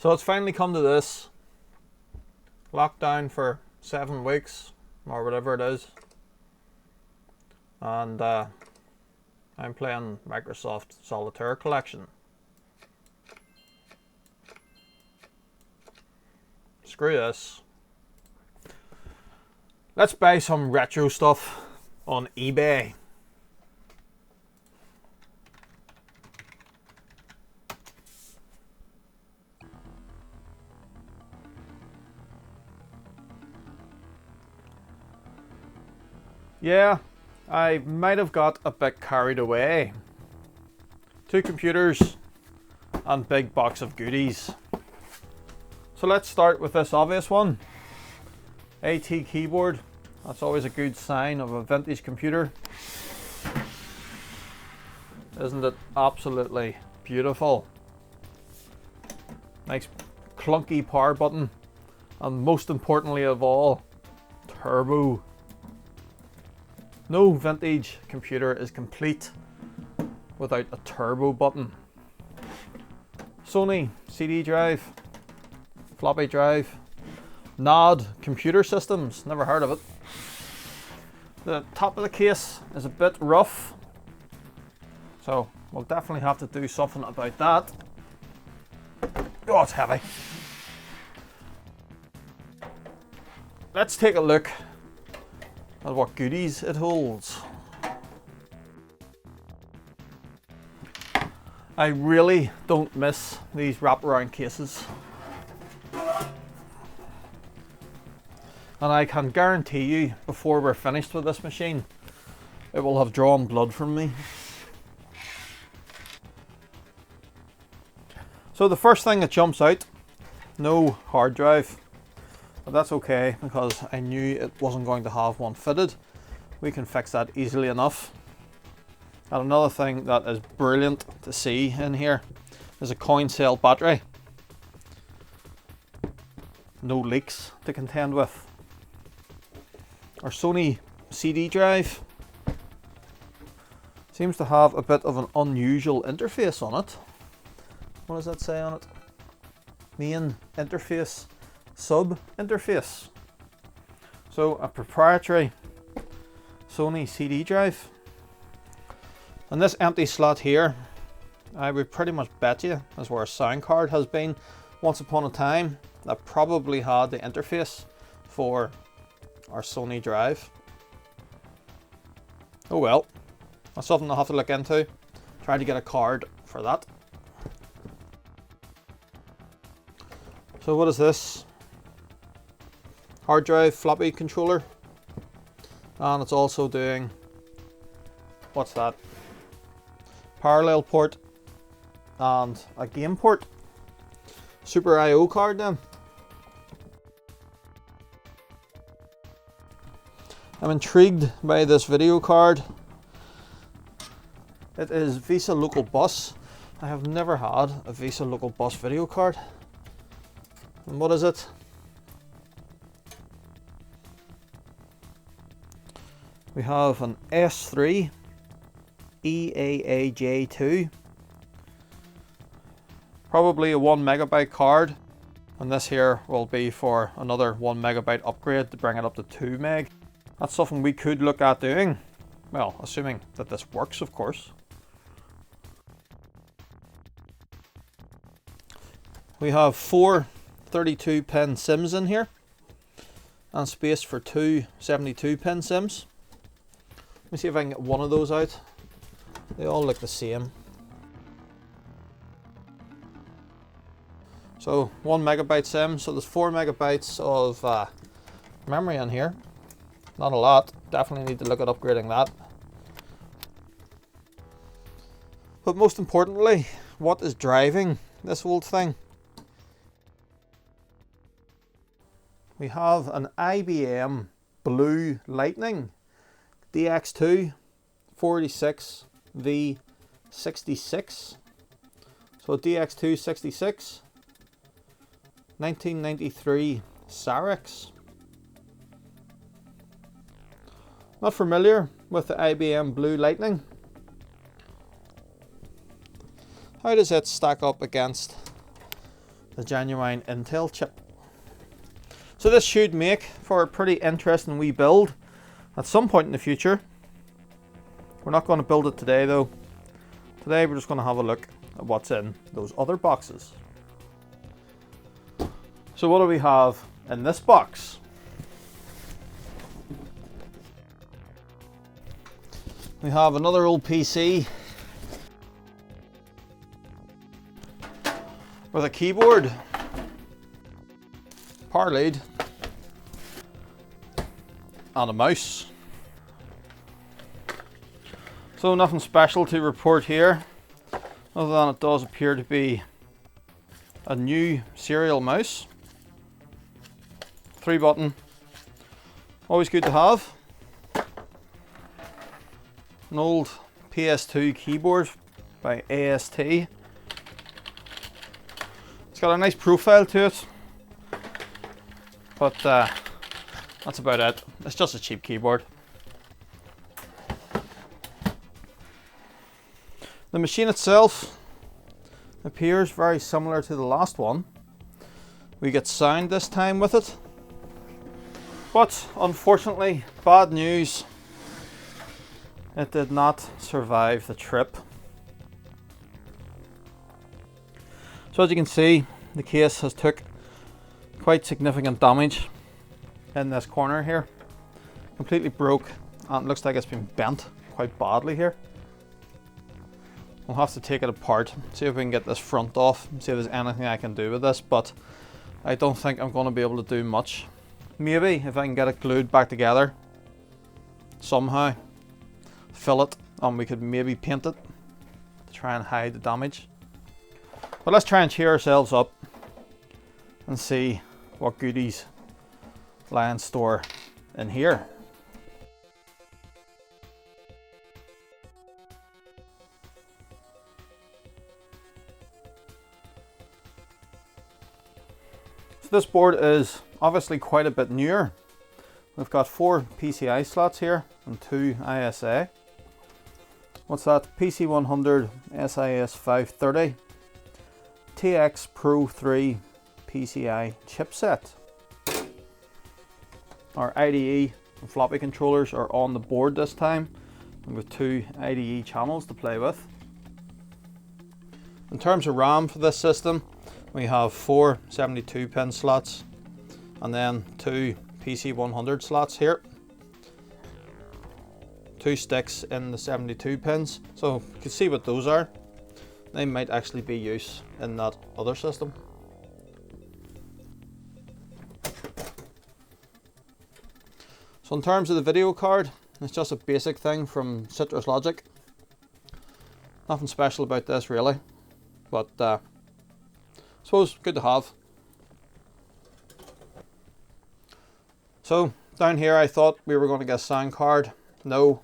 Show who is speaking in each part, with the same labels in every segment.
Speaker 1: So it's finally come to this. Lockdown for 7 weeks or whatever it is. And I'm playing Microsoft Solitaire Collection. Screw this. Let's buy some retro stuff on eBay. Yeah, I might have got a bit carried away. 2 computers and big box of goodies. So let's start with this obvious one. AT keyboard. That's always a good sign of a vintage computer. Isn't it absolutely beautiful? Nice clunky power button. And most importantly of all, turbo. No vintage computer is complete without a turbo button. Sony CD drive, floppy drive, NOD computer systems, never heard of it. The top of the case is a bit rough, so we'll definitely have to do something about that. Oh, it's heavy. Let's take a look at what goodies it holds. I really don't miss these wraparound cases. And I can guarantee you, before we're finished with this machine, it will have drawn blood from me. So the first thing that jumps out, no hard drive. But that's okay, because I knew it wasn't going to have one fitted. We can fix that easily enough. And another thing that is brilliant to see in here is a coin cell battery. No leaks to contend with. Our Sony CD drive seems to have a bit of an unusual interface on it. What does that say on it? Main interface, sub interface. So a proprietary Sony CD drive. And this empty slot here, I would pretty much bet you is where a sound card has been once upon a time. That probably had the interface for our Sony drive. Oh well, that's something I'll have to look into. Try to get a card for that. So what is this? Hard drive floppy controller. And it's also doing, what's that? Parallel port and a game port. Super I/O card then. I'm intrigued by this video card. It is Visa Local Bus. I have never had a Visa Local Bus video card. And what is it? We have an S3 EAAJ2. Probably a 1 megabyte card. And this here will be for another 1 megabyte upgrade to bring it up to 2 meg. That's something we could look at doing. Well, assuming that this works, of course. We have 4 32-pin SIMs in here. And space for 2 72-pin SIMs. Let me see if I can get one of those out. They all look the same. So 1 megabyte SIM, so there's 4 megabytes of memory in here. Not a lot, definitely need to look at upgrading that. But most importantly, what is driving this old thing? We have an IBM Blue Lightning DX2 46 V66. So DX2 66, 1993 Cyrix. Not familiar with the IBM Blue Lightning. How does it stack up against the genuine Intel chip. So this should make for a pretty interesting wee build at some point in the future. We're not going to build it today though. Today we're just going to have a look at what's in those other boxes. So what do we have in this box? We have another old PC with a keyboard, power lead, and a mouse. So nothing special to report here, other than it does appear to be a new serial mouse. 3-button, always good to have. An old PS2 keyboard by AST. It's got a nice profile to it, but that's about it. It's just a cheap keyboard. The machine itself appears very similar to the last one. We get sound this time with it, but unfortunately, bad news. It did not survive the trip. So as you can see, the case has took quite significant damage in this corner here. Completely broke, and it looks like it's been bent quite badly here. We'll have to take it apart, see if we can get this front off, see if there's anything I can do with this, but I don't think I'm going to be able to do much. Maybe if I can get it glued back together somehow, fill it, and we could maybe paint it to try and hide the damage. But let's try and cheer ourselves up and see what goodies lie in store in here. So this board is obviously quite a bit newer. We've got 4 PCI slots here and 2 ISA. What's that? PC100 SIS 530 TX Pro 3 PCI chipset. Our IDE and floppy controllers are on the board this time, and with 2 IDE channels to play with. In terms of RAM for this system, we have 4 72-pin slots and then 2 PC100 slots here. 2 sticks in the 72 pins, so you can see what those are. They might actually be used in that other system. So in terms of the video card, it's just a basic thing from Citrus Logic. Nothing special about this really, but I suppose good to have. So down here I thought we were going to get a sound card. No.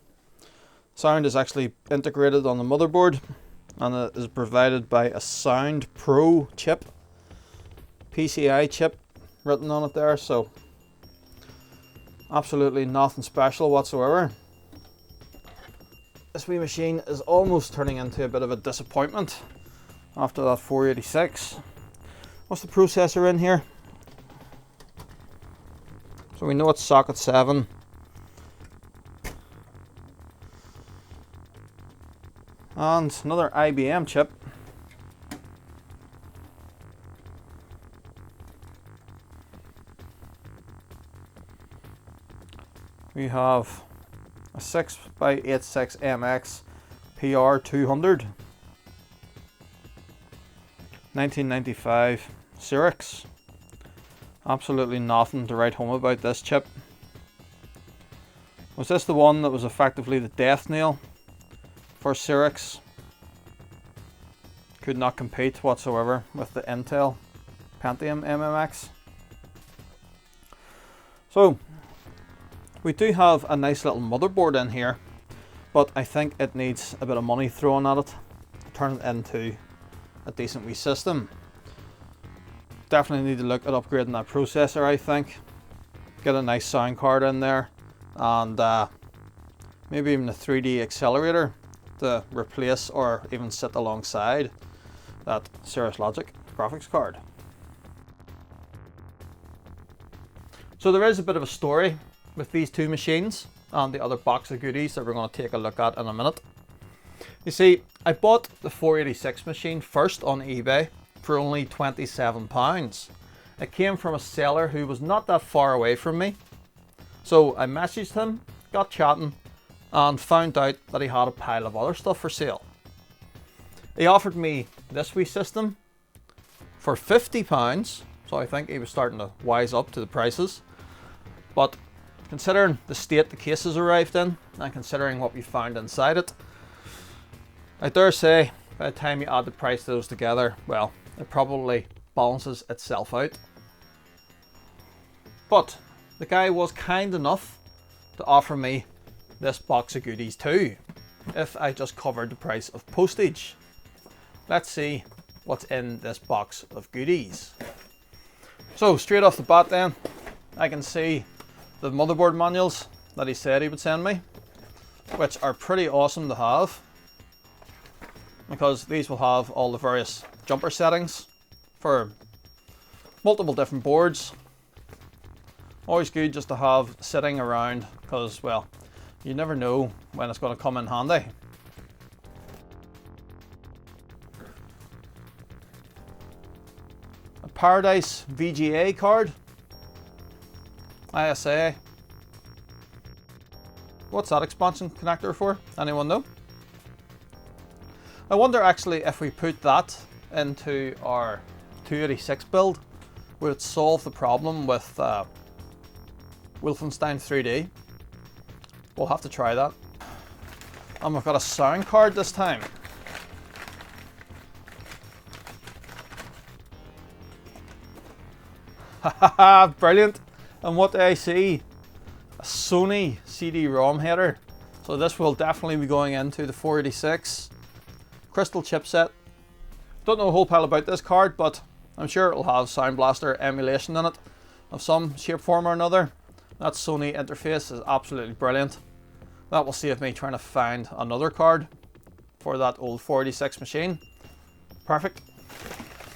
Speaker 1: Sound is actually integrated on the motherboard, and it is provided by a Sound Pro chip, PCI chip written on it there, so absolutely nothing special whatsoever. This wee machine is almost turning into a bit of a disappointment after that 486. What's the processor in here? So we know it's socket 7. And another IBM chip. We have a 6x86MX PR200 1995 Cyrix. Absolutely nothing to write home about this chip. Was this the one that was effectively the death nail for Cyrix? Could not compete whatsoever with the Intel Pentium MMX. So we do have a nice little motherboard in here, but I think it needs a bit of money thrown at it to turn it into a decent wee system. Definitely need to look at upgrading that processor, I think. Get a nice sound card in there, and maybe even a 3D accelerator to replace or even sit alongside that Cirrus Logic graphics card. So there is a bit of a story with these two machines and the other box of goodies that we're going to take a look at in a minute. You see, I bought the 486 machine first on eBay for only £27. It came from a seller who was not that far away from me. So I messaged him, got chatting, and found out that he had a pile of other stuff for sale. He offered me this wee system for £50, so I think he was starting to wise up to the prices. But considering the state the cases arrived in, and considering what we found inside it, I dare say by the time you add the price of those together, well, it probably balances itself out. But the guy was kind enough to offer me this box of goodies too, if I just covered the price of postage. Let's see what's in this box of goodies. So straight off the bat then, I can see the motherboard manuals that he said he would send me, which are pretty awesome to have, because these will have all the various jumper settings for multiple different boards. Always good just to have sitting around, because, well, you never know when it's going to come in handy. A Paradise VGA card. ISA. What's that expansion connector for? Anyone know? I wonder actually if we put that into our 286 build, would it solve the problem with Wolfenstein 3D? We'll have to try that. And we've got a sound card this time. Haha, brilliant. And what do I see? A Sony CD-ROM header. So this will definitely be going into the 486. Crystal chipset. Don't know a whole pile about this card, but I'm sure it'll have Sound Blaster emulation in it of some shape, form or another. That Sony interface is absolutely brilliant. That will save me trying to find another card for that old 486 machine. Perfect.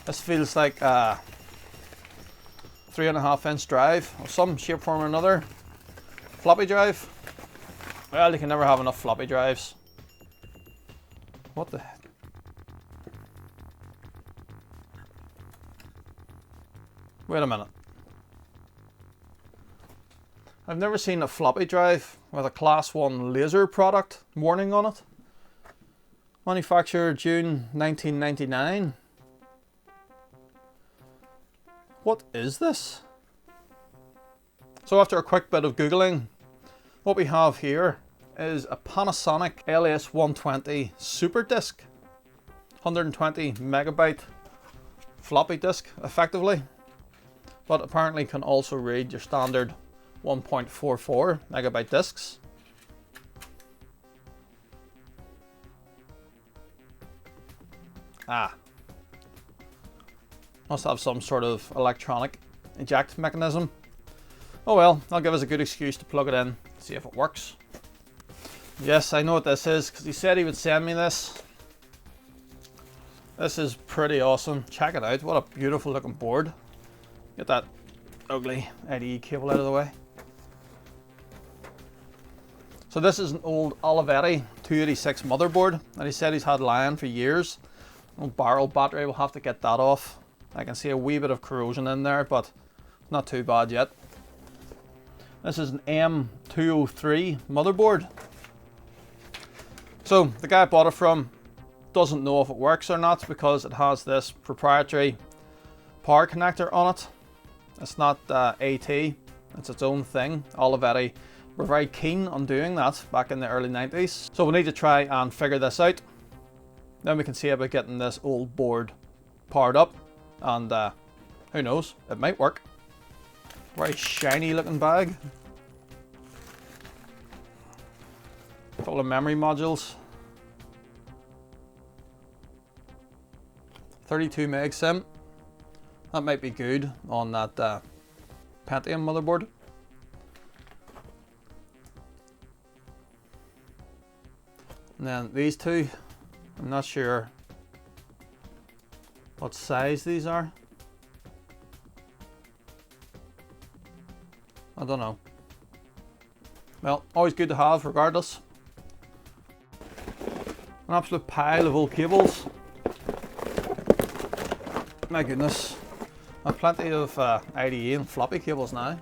Speaker 1: This feels like a 3.5-inch drive of some shape, form or another. Floppy drive. Well, you can never have enough floppy drives. What the heck? Wait a minute. I've never seen a floppy drive with a Class 1 laser product warning on it. Manufactured June 1999. What is this? So after a quick bit of Googling, what we have here is a Panasonic LS120 Super Disk. 120 megabyte floppy disk effectively, but apparently can also read your standard 1.44 megabyte discs. Must have some sort of electronic eject mechanism. Oh well, that'll give us a good excuse to plug it in, see if it works. Yes, I know what this is because he said he would send me this. This is pretty awesome. Check it out. What a beautiful looking board. Get that ugly IDE cable out of the way. So this is an old Olivetti 286 motherboard that he said he's had lying for years. Old barrel battery, we'll have to get that off. I can see a wee bit of corrosion in there, but not too bad yet. This is an M203 motherboard. So the guy I bought it from doesn't know if it works or not because it has this proprietary power connector on it. It's not AT, it's its own thing. Olivetti were very keen on doing that back in the early 90s. So we need to try and figure this out. Then we can see about getting this old board powered up, and who knows, it might work. Very shiny looking bag. A couple of memory modules. 32 meg sim. That might be good on that Pentium motherboard. And then these two, I'm not sure what size these are. I don't know. Well, always good to have regardless. An absolute pile of old cables. My goodness. I have plenty of IDE and floppy cables now.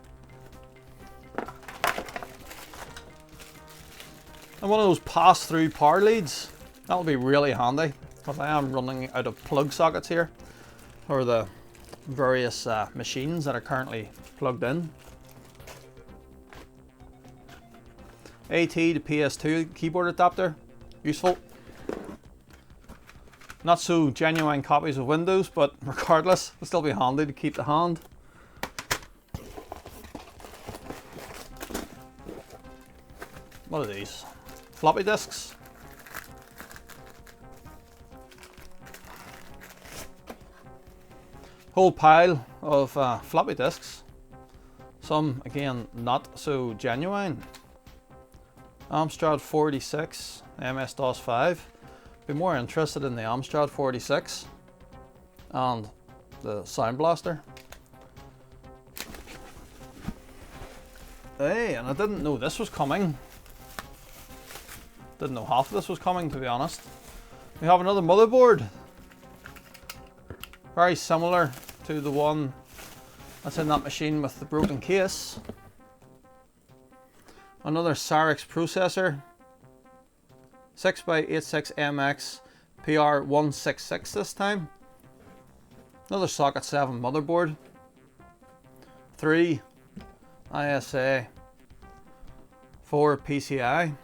Speaker 1: And one of those pass-through power leads. That'll be really handy because I am running out of plug sockets here for the various machines that are currently plugged in. AT to PS2 keyboard adapter, useful. Not so genuine copies of Windows, but regardless, it'll still be handy to keep to hand. What are these? Floppy disks. Whole pile of floppy disks. Some, again, not so genuine. Amstrad 46, MS-DOS 5. Be more interested in the Amstrad 46 and the Sound Blaster. Hey, and I didn't know this was coming. Didn't know half of this was coming, to be honest. We have another motherboard. Very similar to the one that's in that machine with the broken case. Another Cyrix processor. 6x86MX PR166 this time. Another Socket 7 motherboard. 3 ISA. 4 PCI.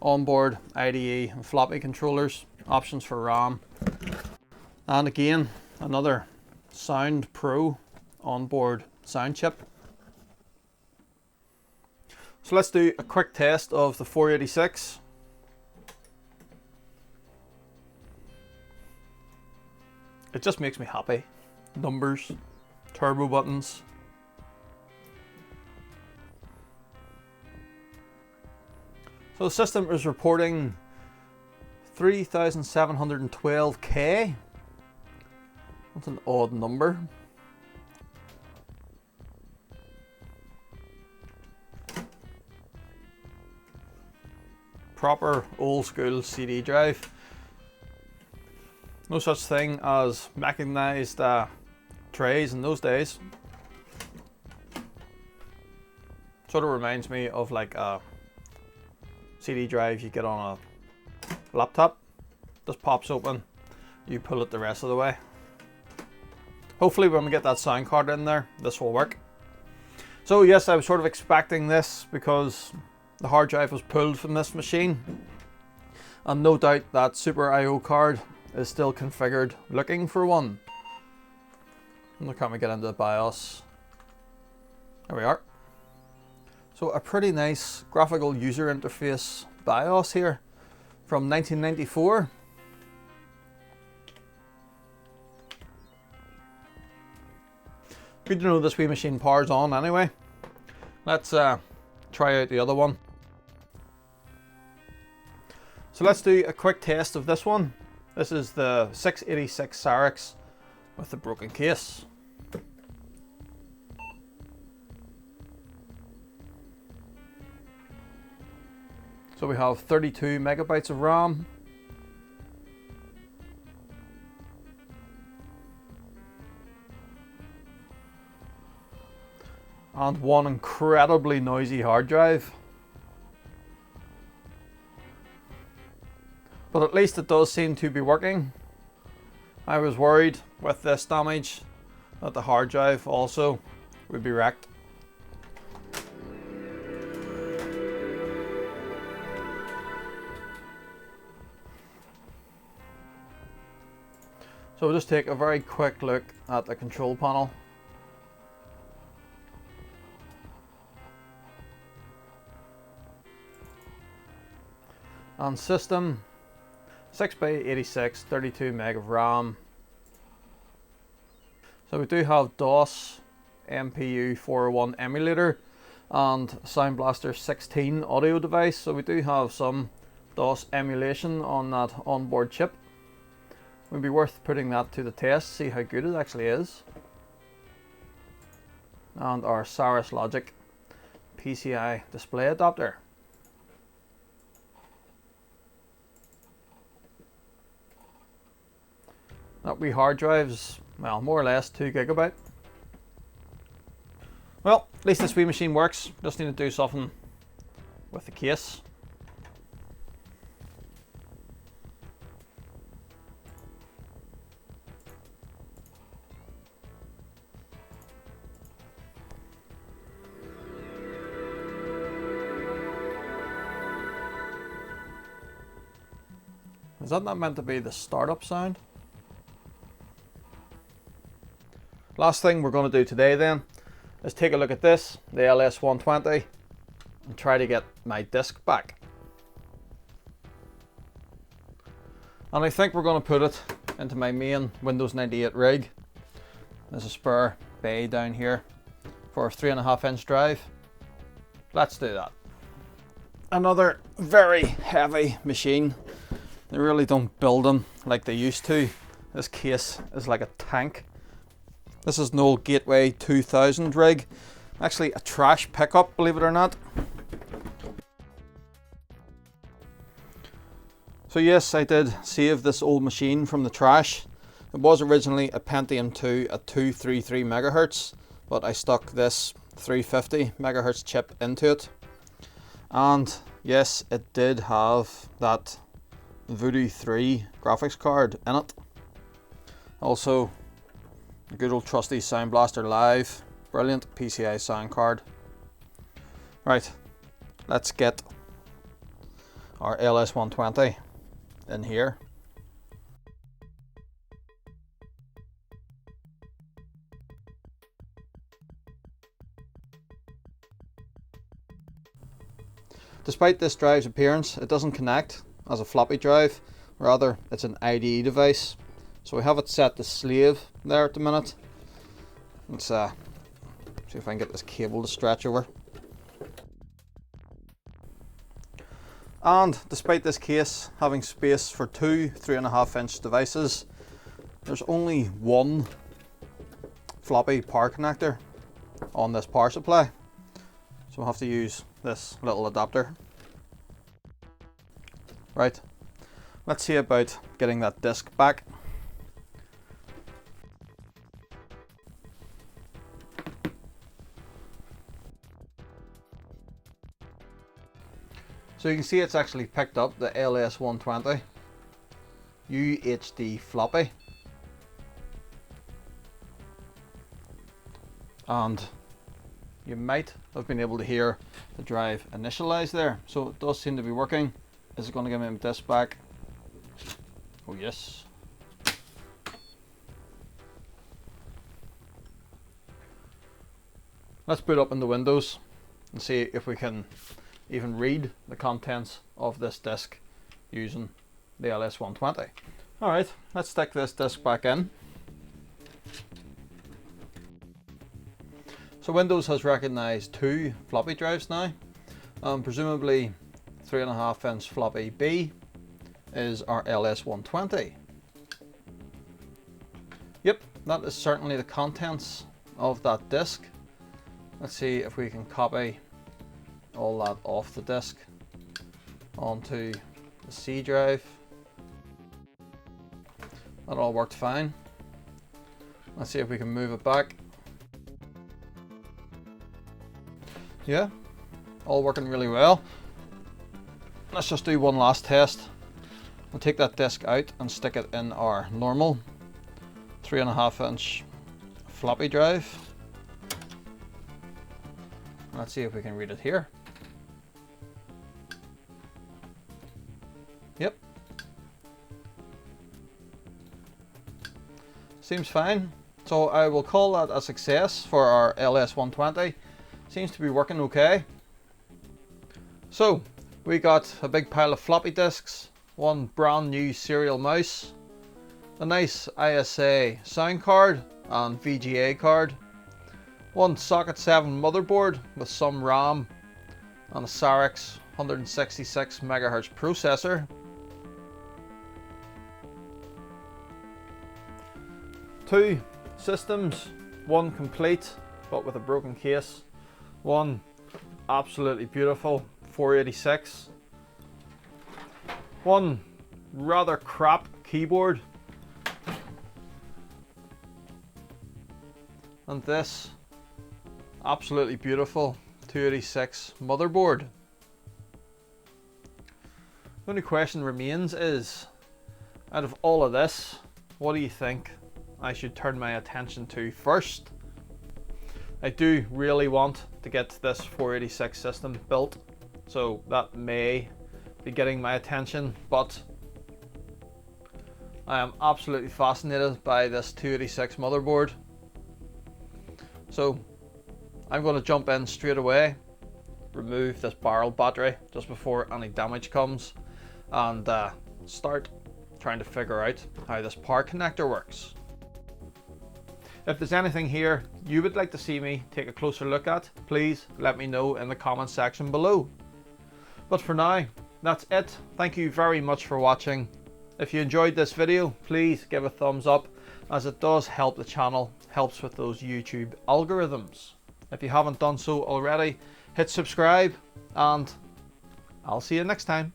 Speaker 1: Onboard IDE and floppy controllers. Options for RAM. And again, another Sound Pro onboard sound chip. So let's do a quick test of the 486. It just makes me happy. Numbers, turbo buttons. So the system is reporting 3,712K. That's an odd number. Proper old school CD drive. No such thing as mechanized trays in those days. Sort of reminds me of like a CD drive you get on a laptop. Just pops open, you pull it the rest of the way. Hopefully when we get that sound card in there, this will work. So yes, I was sort of expecting this because the hard drive was pulled from this machine, and no doubt that Super I/O card is still configured looking for one. Look how we get into the BIOS. There we are. So a pretty nice graphical user interface BIOS here from 1994. Good to know this wee machine powers on anyway. Let's try out the other one. So let's do a quick test of this one. This is the 686 Cyrix with the broken case. So we have 32 megabytes of RAM. And one incredibly noisy hard drive. But at least it does seem to be working. I was worried with this damage that the hard drive also would be wrecked. So we'll just take a very quick look at the control panel. And system, 6x86, 32 meg of RAM. So we do have DOS MPU 401 emulator and Sound Blaster 16 audio device. So we do have some DOS emulation on that onboard chip. It would be worth putting that to the test, see how good it actually is. and our Cirrus Logic PCI display adapter. That wee hard drive's, well, more or less 2 GB. Well, at least this wee machine works. Just need to do something with the case. Is that not meant to be the startup sound? Last thing we're going to do today then is take a look at this, the LS120, and try to get my disc back. And I think we're going to put it into my main Windows 98 rig. There's a spare bay down here for a 3.5-inch drive. Let's do that. Another very heavy machine. They really don't build them like they used to. This case is like a tank. This is an old Gateway 2000 rig. Actually a trash pickup, believe it or not. So yes, I did save this old machine from the trash. It was originally a Pentium 2 at 233 MHz, but I stuck this 350 MHz chip into it. And yes, it did have that Voodoo 3 graphics card in it. Also, a good old trusty Sound Blaster Live, brilliant PCI sound card. Right, let's get our LS120 in here. Despite this drive's appearance, it doesn't connect as a floppy drive, rather it's an IDE device. So we have it set to slave there at the minute. Let's see if I can get this cable to stretch over. And despite this case having space for 2 3.5-inch devices, there's only one floppy power connector on this power supply. So we'll have to use this little adapter. Right, let's see about getting that disc back. So you can see it's actually picked up the LS120 UHD floppy. And you might have been able to hear the drive initialize there. So it does seem to be working. Is it going to give me my disc back? Oh yes. Let's boot up into Windows and see if we can even read the contents of this disc using the LS120. Alright, let's stick this disc back in. So Windows has recognized 2 floppy drives now. Presumably 3.5-inch floppy B is our LS120. Yep, that is certainly the contents of that disc. Let's see if we can copy all that off the disc onto the C drive. That all worked fine. Let's see if we can move it back. Yeah, all working really well. Let's just do one last test. We'll take that disc out and stick it in our normal 3.5-inch floppy drive. Let's see if we can read it here. Yep. Seems fine. So I will call that a success for our LS120. Seems to be working okay. So we got a big pile of floppy disks, one brand new serial mouse, a nice ISA sound card and VGA card, one socket 7 motherboard with some RAM and a Cirrus 166 MHz processor, 2 systems, one complete but with a broken case. One absolutely beautiful 486. One rather crap keyboard. And this absolutely beautiful 286 motherboard. The only question remains is, out of all of this, what do you think I should turn my attention to first? I do really want to get this 486 system built, so that may be getting my attention, but I am absolutely fascinated by this 286 motherboard. So I'm going to jump in straight away, remove this barrel battery just before any damage comes, and start trying to figure out how this power connector works. If there's anything here you would like to see me take a closer look at, please let me know in the comment section below. But for now, that's it. Thank you very much for watching. If you enjoyed this video, please give a thumbs up, as it does help the channel, helps with those YouTube algorithms. If you haven't done so already, hit subscribe, and I'll see you next time.